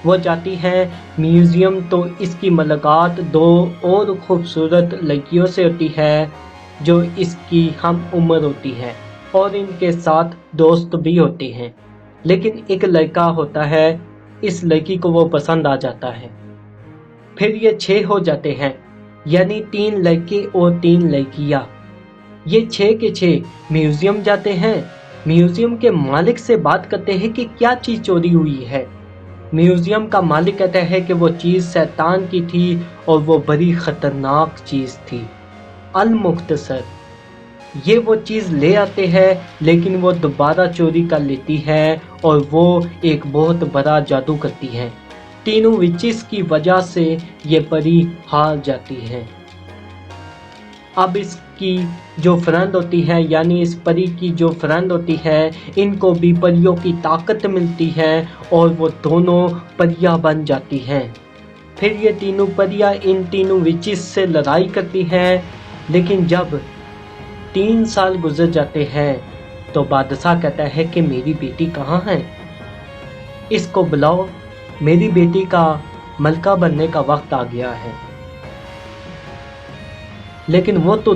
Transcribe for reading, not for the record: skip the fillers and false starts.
وہ جاتی ہے میوزیم تو اس کی ملاقات دو اور خوبصورت لڑکیوں سے ہوتی ہے جو اس کی ہم عمر ہوتی ہے اور ان کے ساتھ دوست بھی ہوتے ہیں، لیکن ایک لڑکا ہوتا ہے، اس لڑکی کو وہ پسند آ جاتا ہے۔ پھر یہ 6 ہو جاتے ہیں، یعنی 3 لڑکے اور 3 لڑکیاں۔ یہ 6 کے 6 میوزیم جاتے ہیں، میوزیم کے مالک سے بات کرتے ہیں کہ کیا چیز چوری ہوئی ہے۔ میوزیم کا مالک کہتا ہے کہ وہ چیز شیطان کی تھی اور وہ بڑی خطرناک چیز تھی۔ المختصر یہ وہ چیز لے آتے ہیں لیکن وہ دوبارہ چوری کر لیتی ہے اور وہ ایک بہت بڑا جادو کرتی ہے۔ تینوں وچز کی وجہ سے یہ پری ہار جاتی ہے۔ اب اس کی جو فرینڈ ہوتی ہے، یعنی اس پری کی جو فرینڈ ہوتی ہے، ان کو بھی پریوں کی طاقت ملتی ہے اور وہ دونوں پریاں بن جاتی ہیں۔ پھر یہ تینوں پریاں ان تینوں وچز سے لڑائی کرتی ہیں، لیکن جب 3 سال گزر جاتے ہیں تو بادشاہ کہتا ہے کہ میری بیٹی کہاں ہے؟ اس کو بلاؤ، میری بیٹی کا ملکہ بننے کا وقت آ گیا ہے۔ لیکن وہ تو